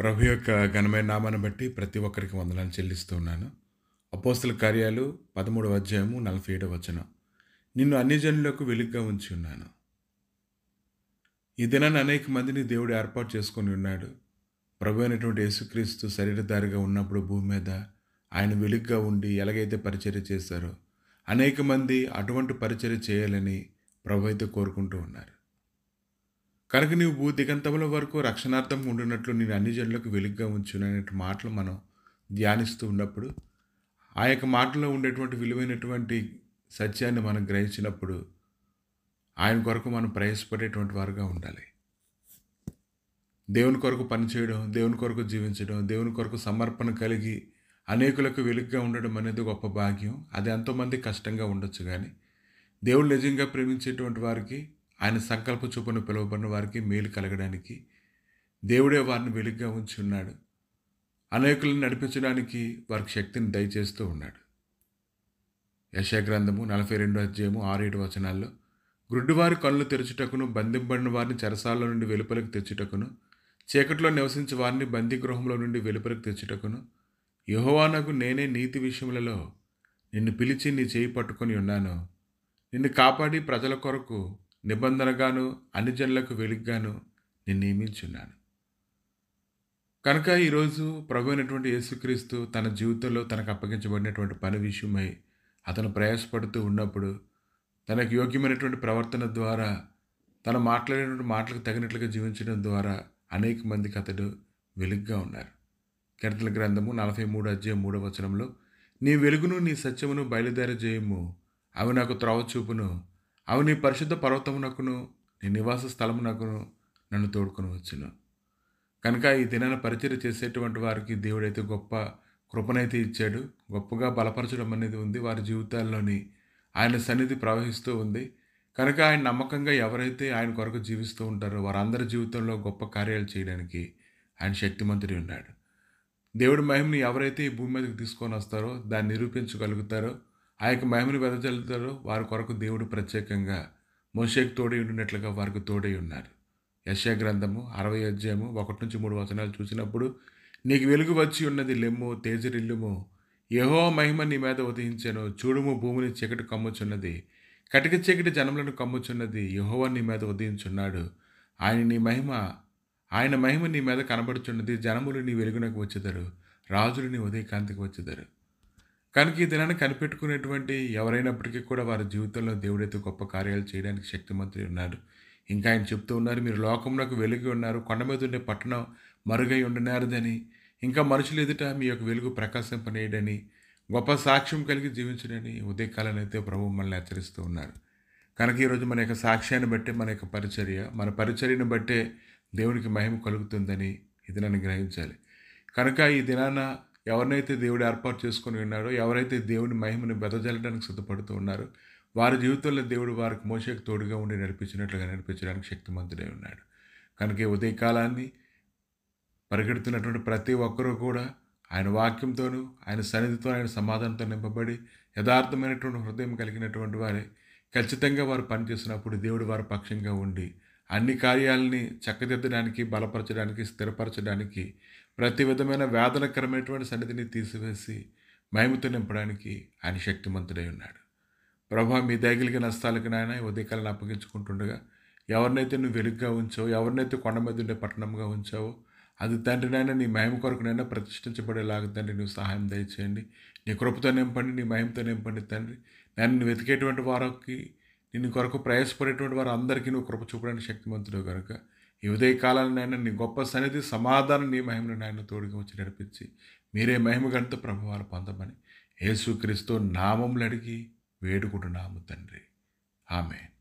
ప్రభు యొక్క ఘనమైన నామాన్ని బట్టి ప్రతి ఒక్కరికి వందనాలు చెల్లిస్తూ ఉన్నాను. అపోస్తల కార్యాలు 13వ అధ్యాయము 47వ వచనం. నిన్ను అన్ని జనులకు వెలుగుగా ఉంచి ఉన్నాను. ఈ దినాన్ని అనేక మందిని దేవుడు ఏర్పాటు చేసుకొని ఉన్నాడు. ప్రభు అయినటువంటి యేసుక్రీస్తు శరీరధారిగా ఉన్నప్పుడు భూమి మీద ఆయన వెలుగుగా ఉండి ఎలాగైతే పరిచర్య చేశారో అనేక మంది అటువంటి పరిచర్య చేయాలని ప్రభు అయితే కోరుకుంటూ ఉన్నారు. కనుక నీవు భూ దిగంతముల వరకు రక్షణార్థం ఉండినట్లు నేను అన్ని జనులకు వెలుగుగా ఉంచును అనే మాటలు మనం ధ్యానిస్తూ ఉన్నప్పుడు ఆ యొక్క మాటలో ఉండేటువంటి విలువైనటువంటి సత్యాన్ని మనం గ్రహించినప్పుడు ఆయన కొరకు మనం ప్రయాసపడేటువంటి వారుగా ఉండాలి. దేవుని కొరకు పనిచేయడం, దేవుని కొరకు జీవించడం, దేవుని కొరకు సమర్పణ కలిగి అనేకులకు వెలుగుగా ఉండడం అనేది గొప్ప భాగ్యం. అది ఎంతోమంది కష్టంగా ఉండొచ్చు కానీ దేవుడు నిజంగా ప్రేమించేటువంటి వారికి, ఆయన సంకల్ప చొప్పున పిలువబడిన వారికి మేలు కలగడానికి దేవుడే వారిని వెలుగుగా ఉంచి ఉన్నాడు. అనేకులను నడిపించడానికి వారికి శక్తిని దయచేస్తూ ఉన్నాడు. యెషయా గ్రంథము 42వ అధ్యాయము 6-7 వచనాల్లో గ్రుడ్డివారి కళ్ళు తెరుచుటకును, బంధింపబడిన వారిని చెరసాలలో నుండి వెలుపలకు తెచ్చుటకును, చీకట్లో నివసించే వారిని బందీగృహంలో నుండి వెలుపలకు తెచ్చుటకును, యెహోవానగు నేనే నీతి విషయములలో నిన్ను పిలిచి నీ చేయి పట్టుకొని ఉన్నాను. నిన్ను కాపాడి ప్రజల కొరకు నిబంధనగాను అన్ని జనులకు వెలుగుగాను నిన్ను నియమించున్నాను. కనుక ఈరోజు ప్రభు అయినటువంటి యేసుక్రీస్తు తన జీవితంలో తనకు అప్పగించబడినటువంటి పని విషయమై అతను ప్రయాసపడుతూ ఉన్నప్పుడు తనకు యోగ్యమైనటువంటి ప్రవర్తన ద్వారా తను మాట్లాడేటువంటి మాటలకు తగినట్లుగా జీవించడం ద్వారా అనేక మందికి అతడు వెలుగుగా ఉన్నారు. కీర్తన గ్రంథము 43 అధ్యాయం 3వ వచనంలో నీ వెలుగును నీ సత్యమును బయలుదేరజేయము, అవి నాకు త్రోవ చూపును, అవి నీ పరిశుద్ధ పర్వతమునకును నీ నివాస స్థలమునకును నన్ను తోడుకొని వచ్చును. కనుక ఈ దినాన పరిచర్య చేసేటువంటి వారికి దేవుడైతే గొప్ప కృపనైతే ఇచ్చాడు. గొప్పగా బలపరచడం అనేది ఉంది. వారి జీవితాల్లోని ఆయన సన్నిధి ప్రవహిస్తూ ఉంది. కనుక ఆయన నమ్మకంగా ఎవరైతే ఆయన కొరకు జీవిస్తూ ఉంటారో వారందరి జీవితంలో గొప్ప కార్యాలు చేయడానికి ఆయన శక్తిమంతుడి ఉన్నాడు. దేవుడి మహిమని ఎవరైతే ఈ భూమి మీదకి తీసుకొని వస్తారో దాన్ని నిరూపించగలుగుతారో ఆ యొక్క మహిమని వెదజల్లుతారో వారి కొరకు దేవుడు ప్రత్యేకంగా మోషేకు తోడై ఉండినట్లుగా వారికి తోడై ఉన్నారు. యెషయా గ్రంథము 60 అధ్యాయము 1-3 వచనాలు చూసినప్పుడు నీకు వెలుగు వచ్చి ఉన్నది, లెమ్ము తేజరిల్లుము, యెహోవా మహిమ నీ మీద ఉదయించెను, చూడుము భూమిని చీకటి కమ్ముచున్నది, కటిక చీకటి జనములను కమ్ముచున్నది, యెహోవా నీ మీద ఉదయించున్నాడు, ఆయన మహిమ నీ మీద కనబడుచున్నది, జనములు నీ వెలుగునకు వచ్చెదరు, రాజులు నీ ఉదయకాంతికి వచ్చెదరు. కనుక ఈ దినాన్ని కనిపెట్టుకునేటువంటి ఎవరైనప్పటికీ కూడా వారి జీవితంలో దేవుడైతే గొప్ప కార్యాలు చేయడానికి శక్తిమంతుడు ఉన్నాడు. ఇంకా ఆయన చెప్తూ ఉన్నారు, మీరు లోకమునకు వెలుగు ఉన్నారు, కొండ మీద ఉండే పట్టణం మరుగై ఉండనారదని, ఇంకా మనుషులు ఎదుట మీ యొక్క వెలుగు ప్రకాశింపనేయడని, గొప్ప సాక్ష్యం కలిగి జీవించడని ఉదయకాలను అయితే ప్రభు మనల్ని హెచ్చరిస్తూ ఉన్నారు. కనుక ఈరోజు మన యొక్క సాక్ష్యాన్ని బట్టే మన యొక్క మన పరిచర్యను బట్టే దేవునికి మహిమ కలుగుతుందని ఇది నన్ను గ్రహించాలి. కనుక ఈ దినాన ఎవరినైతే దేవుడు ఏర్పాటు చేసుకొని ఉన్నాడో, ఎవరైతే దేవుని మహిమను వెదజల్లడానికి సిద్ధపడుతూ ఉన్నారో వారి జీవితంలో దేవుడు వారికి మోషేకు తోడుగా ఉండి నడిపించడానికి శక్తిమంతుడై ఉన్నాడు. కనుక ఈ ఉదయకాలాన్ని పరిగెడుతున్నటువంటి ప్రతి ఒక్కరూ కూడా ఆయన వాక్యంతోనూ ఆయన సన్నిధితో ఆయన సమాధానంతో నింపబడి యథార్థమైనటువంటి హృదయం కలిగినటువంటి వారే ఖచ్చితంగా వారు పనిచేసినప్పుడు దేవుడు వారి పక్షంగా ఉండి అన్ని కార్యాలని చక్కదిద్దడానికి, బలపరచడానికి, స్థిరపరచడానికి, ప్రతి విధమైన వేదనకరమైనటువంటి సన్నిధిని తీసివేసి మహిమతో నింపడానికి ఆయన శక్తిమంతుడై ఉన్నాడు. ప్రభా మీ దయగలిగిన నష్టాలకు నాయన ఉదయకాలను అప్పగించుకుంటుండగా ఎవరినైతే నువ్వు వెలుగుగా ఉంచావో, ఎవరినైతే కొండ మీద ఉండే పట్టణంగా ఉంచావో అది తండ్రి నాయన నీ మహిమ కొరకునైనా ప్రతిష్ఠించబడేలాగా తండ్రి నువ్వు సహాయం దయచేయండి. నీ కృపతో నింపండి, నీ మహిమతో నింపండి తండ్రి. నన్ను వెతికేటువంటి వారికి, నిన్ను కొరకు ప్రయాసపడేటువంటి వారు అందరికీ నువ్వు కృప చూపడానికి శక్తిమంతుడు కనుక ఈ ఉదయకాలాన్ని నీ గొప్ప సన్నిధి సమాధానం నీ మహిమను నాయన తోడుగా వచ్చి నడిపించి మీరే మహిమ గంట ప్రభావాలు పొందమని యేసుక్రీస్తు నామములు అడిగి వేడుకుంటున్నాము తండ్రి. ఆమేన్.